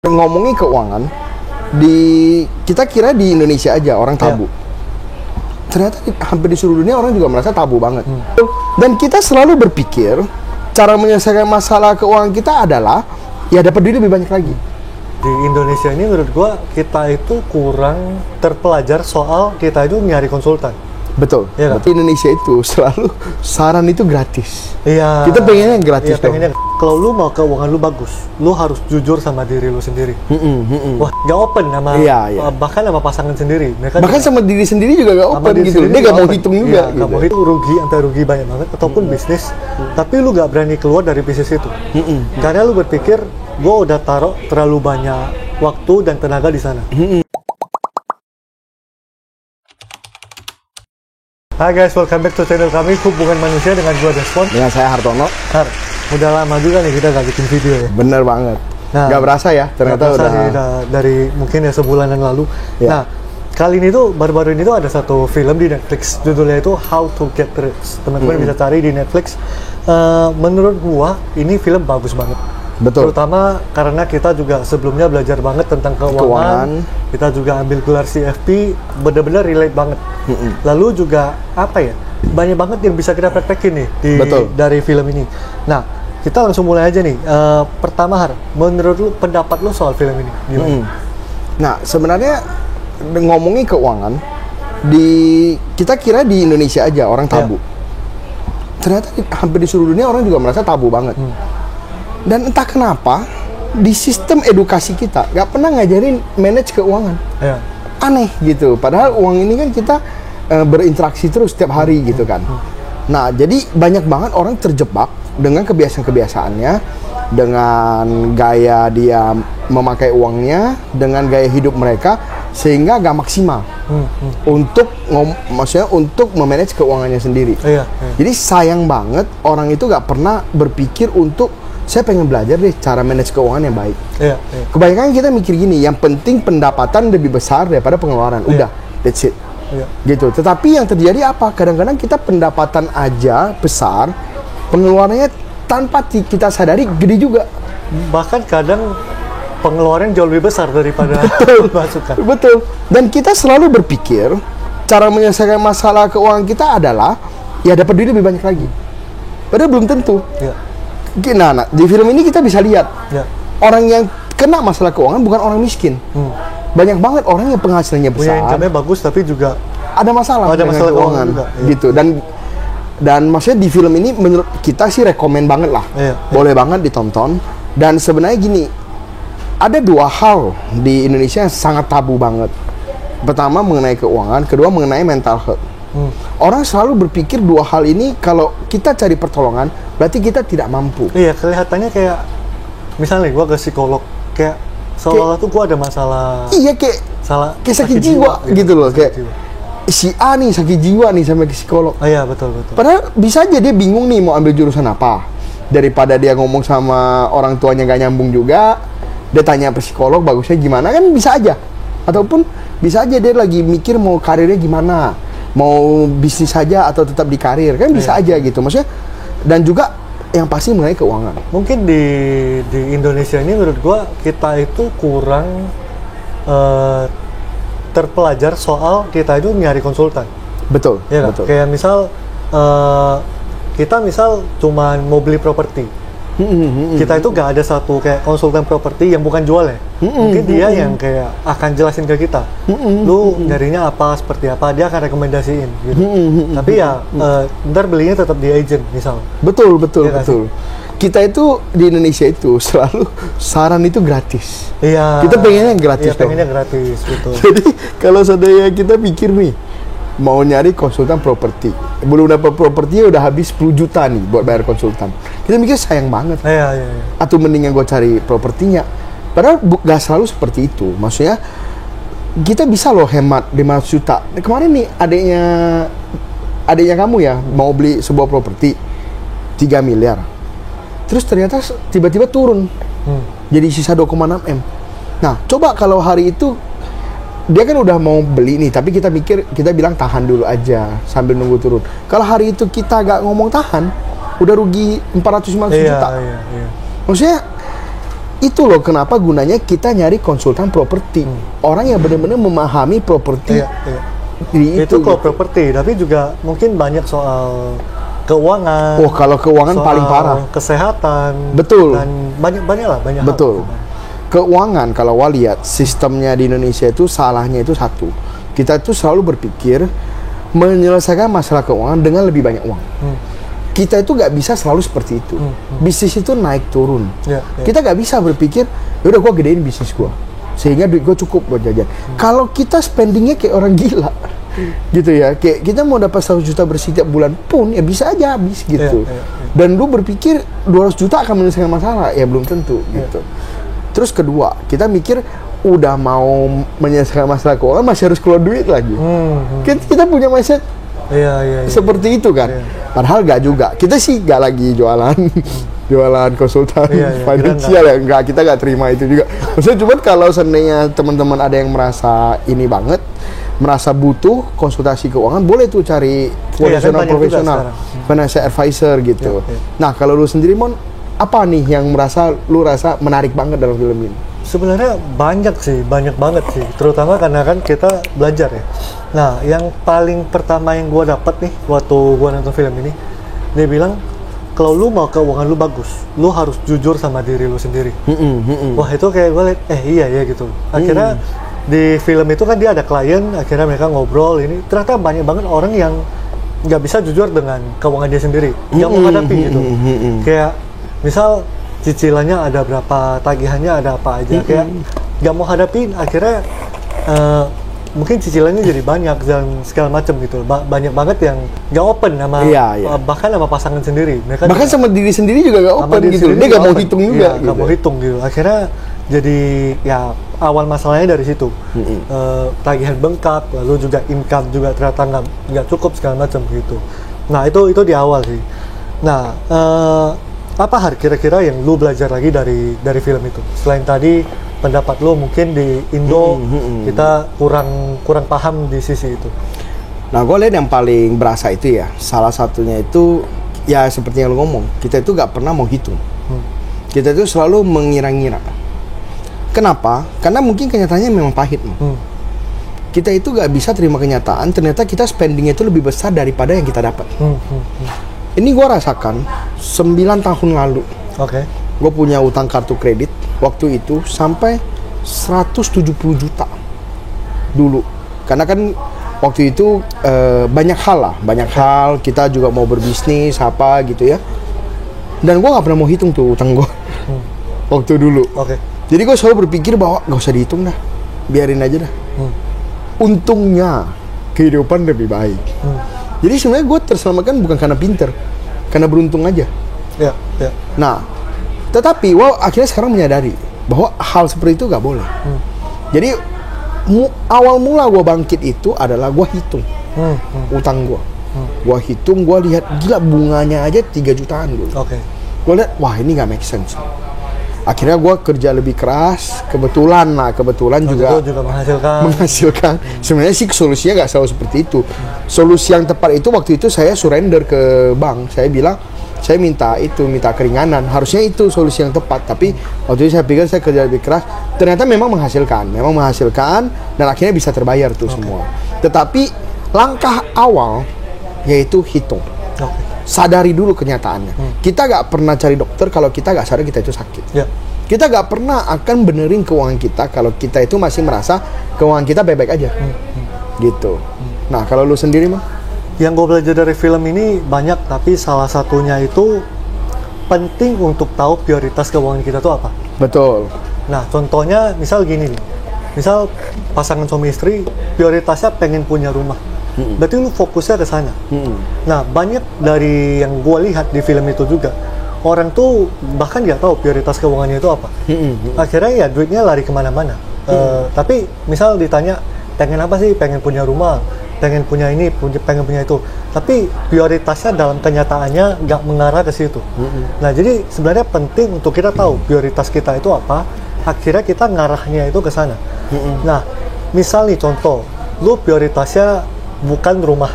Ngomongin keuangan, kita kira di Indonesia aja orang tabu. Ternyata hampir di seluruh dunia orang juga merasa tabu banget. Dan kita selalu berpikir cara menyelesaikan masalah keuangan kita adalah ya dapat duit lebih banyak lagi. Di Indonesia ini menurut gua kita itu kurang terpelajar soal kita itu nyari konsultan. Betul. Ya, kan? Di Indonesia itu selalu saran itu gratis. Iya. Kita pengennya gratis. Iya, pengennya. Kalau lu mau keuangan lu bagus, lu harus jujur sama diri lu sendiri. Wah, nggak open sama bahkan sama pasangan sendiri. Mereka bahkan sama diri sendiri juga nggak open gitu. Dia nggak mau hitung juga. Nggak mau hitung rugi banyak banget ataupun bisnis. Tapi lu nggak berani keluar dari bisnis itu. Karena lu berpikir, gua udah taruh terlalu banyak waktu dan tenaga di sana. Hai guys, welcome back to channel kami Hubungan Manusia dengan gua Desmond. Dengan saya Hartono. Udah lama juga nih kita gak bikin video ya. Bener banget. Nah, gak berasa ya, ternyata udah dari mungkin ya sebulanan lalu. Ya. Nah, kali ini tuh baru-baru ini tuh ada satu film di Netflix, judulnya itu How to Get Rich. Teman-teman bisa cari di Netflix. Menurut gua ini film bagus banget. Betul. Terutama karena kita juga sebelumnya belajar banget tentang keuangan. Kita juga ambil gelar CFP, benar-benar relate banget. Lalu juga apa ya? Banyak banget yang bisa kita praktekin nih dari film ini. Nah, kita langsung mulai aja nih. Pertama Har, menurut lu pendapat lu soal film ini gimana? Nah, sebenarnya ngomongin keuangan kita kira di Indonesia aja orang tabu. Ternyata hampir di seluruh dunia orang juga merasa tabu banget. Dan entah kenapa di sistem edukasi kita nggak pernah ngajarin manage keuangan. Aneh gitu. Padahal uang ini kan kita berinteraksi terus setiap hari gitu kan. Nah, jadi banyak banget orang terjebak dengan kebiasaan-kebiasaannya, dengan gaya dia memakai uangnya, dengan gaya hidup mereka, sehingga gak maksimal maksudnya untuk memanage keuangannya sendiri. Jadi sayang banget orang itu gak pernah berpikir untuk saya pengen belajar deh cara manage keuangan yang baik. Kebanyakan kita mikir gini, yang penting pendapatan lebih besar daripada pengeluaran. Udah, that's it. Gitu. Tetapi yang terjadi apa? Kadang-kadang kita pendapatan aja besar, pengeluarannya tanpa kita sadari gede juga. Bahkan kadang pengeluaran jauh lebih besar daripada masukan. Betul. Dan kita selalu berpikir cara menyelesaikan masalah keuangan kita adalah ya dapat duit lebih banyak lagi. Padahal belum tentu. Nah, di film ini kita bisa lihat orang yang kena masalah keuangan bukan orang miskin. Banyak banget orang yang penghasilannya besar, punya income-nya bagus tapi juga ada masalah keuangan juga, gitu. Dan maksudnya di film ini menurut kita sih rekomen banget lah. Boleh banget ditonton. Dan sebenarnya gini, ada dua hal di Indonesia yang sangat tabu banget. Pertama mengenai keuangan, kedua mengenai mental health. Orang selalu berpikir dua hal ini kalau kita cari pertolongan berarti kita tidak mampu. Iya, kelihatannya kayak misalnya gua ke psikolog kayak seolah-olah tuh gua ada masalah. Iya, kayak sakit jiwa gitu loh, kayak si A nih sakit jiwa nih sampai ke psikolog. Iya, betul. Padahal bisa aja dia bingung nih mau ambil jurusan apa. Daripada dia ngomong sama orang tuanya gak nyambung juga, dia tanya ke psikolog bagusnya gimana, kan bisa aja. Ataupun bisa aja dia lagi mikir mau karirnya gimana, mau bisnis saja atau tetap di karir, kan bisa aja gitu maksudnya. Dan juga yang pasti mengenai keuangan. Mungkin di Indonesia ini menurut gua kita itu kurang terpelajar soal kita itu nyari konsultan. Betul. Ya, betul. Kayak misal kita cuma mau beli properti. Kita itu gak ada satu kayak konsultan properti yang bukan jual ya. Mungkin dia yang kayak akan jelasin ke kita. Lu nyarinya apa, seperti apa, dia akan rekomendasiin gitu. Tapi ya ntar belinya tetap di agent misal. Betul. Kita itu di Indonesia itu selalu saran itu gratis. Kita pengennya gratis. Pengennya gratis, betul. Jadi kalau seandainya kita pikir nih mau nyari konsultan properti, belum dapat propertinya udah habis 10 juta nih buat bayar konsultan. Kita mikir sayang banget. Atau mendingan gue cari propertinya. Padahal gak selalu seperti itu. Maksudnya kita bisa loh hemat 500 juta. Kemarin nih adiknya kamu ya mau beli sebuah properti 3 miliar. Terus ternyata tiba-tiba turun. Jadi sisa 2,6 M. Nah, coba kalau hari itu dia kan udah mau beli nih, tapi kita bilang tahan dulu aja sambil nunggu turun. Kalau hari itu kita gak ngomong tahan, udah rugi 450 juta. Maksudnya itu loh kenapa gunanya kita nyari konsultan properti. Orang yang benar-benar memahami properti. Iya. Itu kalau properti, tapi juga mungkin banyak soal keuangan. Oh, kalau keuangan soal paling parah. Kesehatan. Betul. Dan banyak lah, banyak Betul. hal. Keuangan kalau Wah lihat sistemnya di Indonesia itu salahnya itu satu. Kita tuh selalu berpikir menyelesaikan masalah keuangan dengan lebih banyak uang. Kita itu nggak bisa selalu seperti itu. Bisnis itu naik turun. Kita nggak bisa berpikir, yaudah gue gedein bisnis gue, sehingga duit gue cukup buat jajan. Kalau kita spendingnya kayak orang gila, gitu ya, kayak kita mau dapat 100 juta bersih tiap bulan pun, ya bisa aja habis gitu. Dan lu berpikir 200 juta akan menyelesaikan masalah, ya belum tentu gitu. Terus kedua, kita mikir udah mau menyelesaikan masalah keuangan masih harus keluar duit lagi. Kita punya mindset seperti itu kan. Padahal nggak juga. Kita sih nggak lagi jualan konsultan finansial ya. Enggak, kita nggak terima itu juga. Maksudnya cuman kalau seandainya teman-teman ada yang merasa ini banget, merasa butuh konsultasi keuangan, boleh tuh cari profesional, financial advisor gitu. Nah, kalau lu sendiri Mon, apa nih yang lu rasa menarik banget dalam film ini? Sebenarnya banyak banget sih, terutama karena kan kita belajar ya. Nah, yang paling pertama yang gue dapat nih waktu gue nonton film ini, dia bilang kalau lu mau keuangan lu bagus, lu harus jujur sama diri lu sendiri. Wah, itu kayak gue liat, iya ya gitu. Akhirnya di film itu kan dia ada klien, akhirnya mereka ngobrol ini, ternyata banyak banget orang yang nggak bisa jujur dengan keuangan dia sendiri, nggak mau hadapi gitu. Kayak misal cicilannya ada berapa, tagihannya ada apa aja, kayak nggak mau hadapin, akhirnya mungkin cicilannya jadi banyak dan segala macam gitu. Banyak banget yang nggak open sama bahkan sama pasangan sendiri. Mereka bahkan sama diri sendiri juga nggak open gitu. Dia nggak mau hitung juga. Nggak mau hitung gitu. Akhirnya jadi ya awal masalahnya dari situ. Tagihan bengkak, lalu juga income juga ternyata nggak cukup segala macam gitu. Nah itu di awal sih. Nah apa kira-kira yang lu belajar lagi dari film itu? Selain tadi pendapat lu mungkin di Indo kita kurang paham di sisi itu. Nah, gue lihat yang paling berasa itu ya, salah satunya itu ya seperti yang lu ngomong, kita itu nggak pernah mau hitung. Kita itu selalu mengira-ngira. Kenapa? Karena mungkin kenyataannya memang pahit. Kita itu nggak bisa terima kenyataan, ternyata kita spendingnya itu lebih besar daripada yang kita dapat. Ini gue rasakan 9 tahun lalu. Gue punya utang kartu kredit waktu itu sampai 170 juta dulu. Karena kan waktu itu banyak hal kita juga mau berbisnis apa gitu ya. Dan gue nggak pernah mau hitung tuh utang gue waktu dulu. Jadi gue selalu berpikir bahwa nggak usah dihitung dah, biarin aja dah. Untungnya kehidupan lebih baik. Jadi sebenarnya gue terselamatkan bukan karena pinter, karena beruntung aja. Nah, tetapi akhirnya sekarang menyadari bahwa hal seperti itu gak boleh. Jadi awal mula gue bangkit itu adalah gue hitung utang gue. Gue hitung, gue lihat gila bunganya aja 3 jutaan dulu. Gue lihat wah ini gak make sense. Akhirnya gue kerja lebih keras, kebetulan juga menghasilkan. Sebenarnya sih solusinya nggak selalu seperti itu. Solusi yang tepat itu waktu itu saya surrender ke bank. Saya bilang saya minta keringanan. Harusnya itu solusi yang tepat. Tapi waktu itu saya pikir saya kerja lebih keras. Ternyata memang menghasilkan dan akhirnya bisa terbayar tuh semua. Tetapi langkah awal yaitu hitung. Sadari dulu kenyataannya. Kita gak pernah cari dokter kalau kita gak sadar kita itu sakit. Kita gak pernah akan benerin keuangan kita kalau kita itu masih merasa keuangan kita baik-baik aja. Gitu. Nah, kalau lu sendiri mah? Yang gue belajar dari film ini banyak, tapi salah satunya itu penting untuk tahu prioritas keuangan kita tuh apa. Betul. Nah, contohnya misal gini nih. Misal pasangan suami istri prioritasnya pengen punya rumah. Berarti lu fokusnya ke sana. Nah, banyak dari yang gue lihat di film itu juga orang tuh bahkan nggak tahu prioritas keuangannya itu apa. Akhirnya ya duitnya lari kemana-mana. Tapi misal ditanya pengen apa sih? Pengen punya rumah, pengen punya ini, pengen punya itu. Tapi prioritasnya dalam kenyataannya nggak mengarah ke situ. Nah, jadi sebenarnya penting untuk kita tahu prioritas kita itu apa. Akhirnya kita ngarahnya itu ke sana. Nah, misal nih contoh, lu prioritasnya bukan rumah,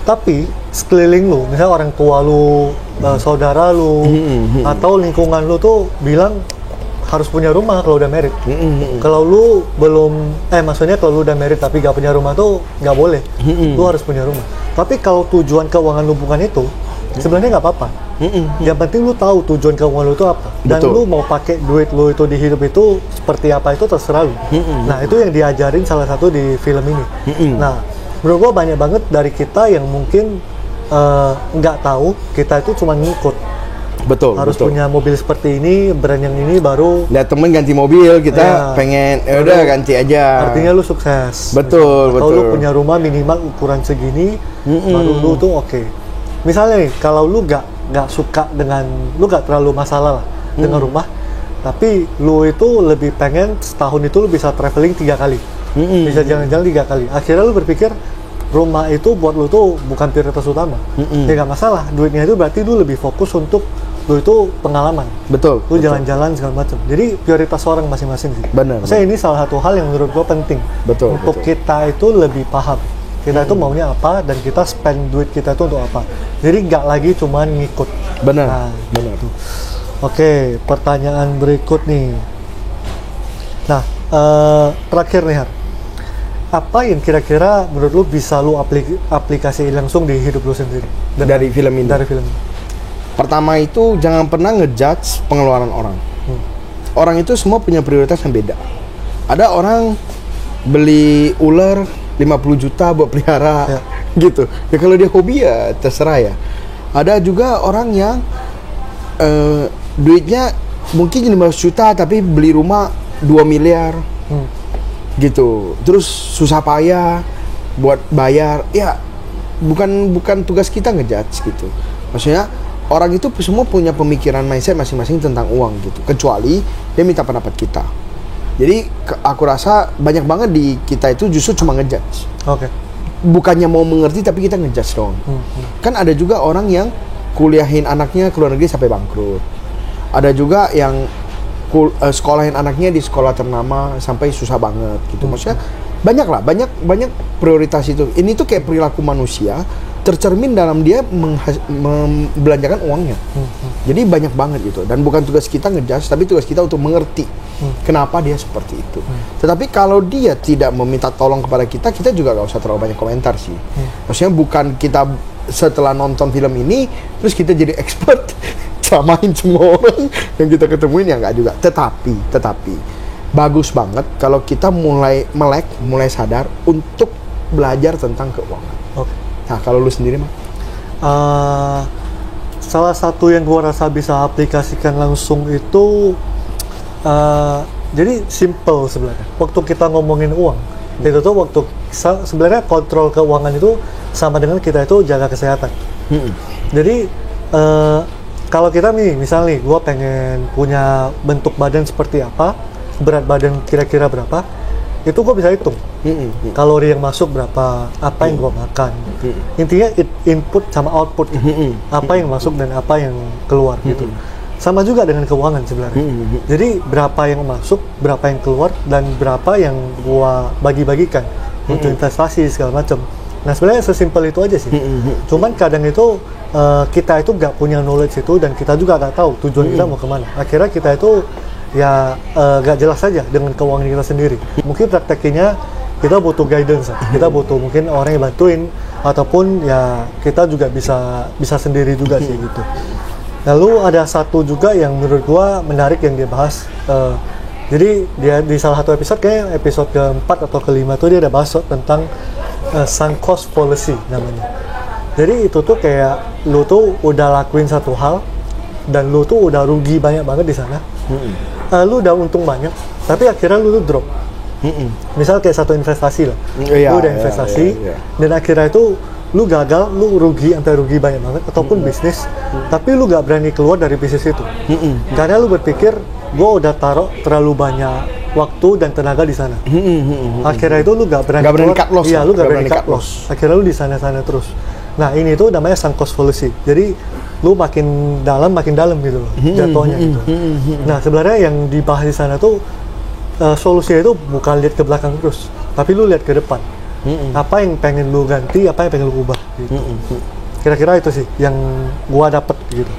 tapi sekeliling lu, misalnya orang tua lu, saudara lu, atau lingkungan lu tuh bilang harus punya rumah kalau udah married. Kalau lu belum, maksudnya kalau lu udah married tapi gak punya rumah tuh nggak boleh. Lu harus punya rumah. Tapi kalau tujuan keuangan lu bukan itu, sebenarnya nggak apa-apa. Yang penting lu tahu tujuan keuangan lu itu apa. Dan Betul. lu mau pakai duit lu itu di hidup itu seperti apa itu terserah lu. Nah itu yang diajarin salah satu di film ini. Nah menurut gua banyak banget dari kita yang mungkin nggak tahu kita itu cuma ngikut. Betul. Harus betul. punya mobil seperti ini, brand yang ini baru. Lihat temen ganti mobil, kita Ya. pengen udah ganti aja. Artinya lu sukses. Betul, Atau lu betul. punya rumah minimal ukuran segini, baru lu tuh oke. Misalnya nih, kalau lu nggak suka dengan, lu nggak terlalu masalah lah dengan rumah, tapi lu itu lebih pengen setahun itu lu bisa traveling 3 kali, bisa jalan-jalan 3 kali. Akhirnya lu berpikir rumah itu buat lu tuh bukan prioritas utama. Ya nggak masalah, duitnya itu berarti lu lebih fokus untuk lu itu pengalaman. Betul. Lu jalan-jalan segala macam. Jadi prioritas orang masing-masing sih. Benar, Maksudnya ini salah satu hal yang menurut gua penting. Betul, Untuk betul. kita itu lebih paham. Kita itu maunya apa dan kita spend duit kita itu untuk apa. Jadi nggak lagi cuman ngikut. Benar. Nah, Benar. Oke, pertanyaan berikut nih. Nah, terakhir nih Har. Apa yang kira-kira menurut lu bisa lu aplikasi langsung di hidup lu sendiri? Dari film ini. Dari film ini. Pertama itu jangan pernah ngejudge pengeluaran orang. Orang itu semua punya prioritas yang beda. Ada orang beli ular 50 juta buat pelihara Ya. gitu. Ya kalau dia hobi ya terserah ya. Ada juga orang yang duitnya mungkin 15 juta tapi beli rumah 2 miliar. Gitu. Terus susah payah buat bayar. Ya bukan tugas kita ngejudge gitu. Maksudnya orang itu semua punya pemikiran mindset masing-masing tentang uang gitu. Kecuali dia minta pendapat kita. Jadi aku rasa banyak banget di kita itu justru cuma ngejudge. Oke. Bukannya mau mengerti tapi kita ngejudge dong. Kan ada juga orang yang kuliahin anaknya ke luar negeri sampai bangkrut. Ada juga yang sekolahin anaknya di sekolah ternama sampai susah banget gitu. Maksudnya banyak prioritas itu. Ini tuh kayak perilaku manusia tercermin dalam dia membelanjakan uangnya. Jadi banyak banget gitu. Dan bukan tugas kita ngejudge, tapi tugas kita untuk mengerti kenapa dia seperti itu. Tetapi kalau dia tidak meminta tolong kepada kita, kita juga gak usah terlalu banyak komentar sih. Maksudnya bukan kita setelah nonton film ini terus kita jadi expert samain semua orang yang kita ketemuin, ya nggak juga. Tetapi bagus banget kalau kita mulai melek, mulai sadar untuk belajar tentang keuangan. Oke. Nah, kalau lu sendiri mah? Salah satu yang gua rasa bisa aplikasikan langsung itu jadi simple sebenarnya. Waktu kita ngomongin uang, itu tuh waktu sebenarnya kontrol keuangan itu sama dengan kita itu jaga kesehatan. Jadi kalau kita nih, misalnya gua pengen punya bentuk badan seperti apa, berat badan kira-kira berapa, itu gua bisa hitung. Kalori yang masuk berapa, apa yang gua makan. Intinya input sama output, apa yang masuk dan apa yang keluar gitu. Sama juga dengan keuangan sebenarnya. Jadi berapa yang masuk, berapa yang keluar, dan berapa yang gua bagi-bagikan untuk investasi segala macam. Nah sebenarnya sesimpel itu aja sih. Cuman kadang itu kita itu nggak punya knowledge itu dan kita juga nggak tahu tujuan kita mau kemana. Akhirnya kita itu ya nggak jelas saja dengan keuangan kita sendiri. Mungkin prakteknya kita butuh guidance, kita butuh mungkin orang yang bantuin ataupun ya kita juga bisa sendiri juga sih gitu. Lalu ada satu juga yang menurut gua menarik yang dia bahas. Jadi dia di salah satu episode, kayak episode keempat atau kelima tuh dia ada bahas tentang sunk cost fallacy namanya. Jadi itu tuh kayak lu tuh udah lakuin satu hal dan lu tuh udah rugi banyak banget di sana. Lu udah untung banyak, tapi akhirnya lu tuh drop. Misal kayak satu investasi lah, lu udah investasi dan akhirnya itu lu gagal, lu rugi, sampai rugi banyak banget, ataupun bisnis, tapi lu gak berani keluar dari bisnis itu. Karena lu berpikir, gue udah taruh terlalu banyak waktu dan tenaga di sana. Akhirnya itu lu gak berani keluar. cut loss. Iya, lu gak berani cut loss. Akhirnya lu di sana-sana terus. Nah ini tuh namanya sunk cost fallacy. Jadi lu makin dalam gitu loh jatuhnya gitu. Nah sebenarnya yang dibahas di sana tuh solusinya itu bukan lihat ke belakang terus, tapi lu lihat ke depan. Apa yang pengen lu ganti, apa yang pengen lu ubah gitu. Kira-kira itu sih yang gua dapet gitu.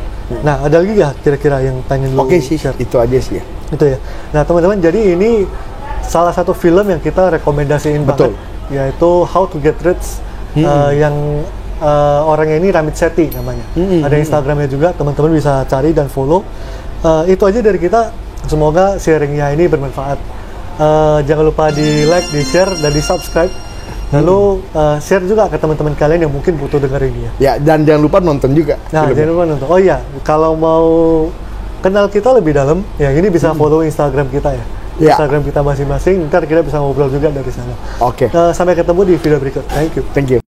Nah, ada lagi nggak kira-kira yang pengen lu Oke sih, share? itu aja sih ya. Itu ya. Nah, teman-teman, jadi ini salah satu film yang kita rekomendasiin Betul. banget, yaitu How to Get Rich, yang orangnya ini Ramit Sethi namanya. Ada Instagramnya juga, teman-teman bisa cari dan follow. Itu aja dari kita. Semoga sharingnya ini bermanfaat. Jangan lupa di like, di share, dan di subscribe. Lalu share juga ke teman-teman kalian yang mungkin butuh denger ini ya. Ya, dan jangan lupa nonton juga. Nah, filmnya. jangan lupa nonton. Oh iya, kalau mau kenal kita lebih dalam, ya ini bisa follow Instagram kita ya. Ya. Instagram kita masing-masing, ntar kita bisa ngobrol juga dari sana. Oke. Sampai ketemu di video berikut. Thank you. Thank you.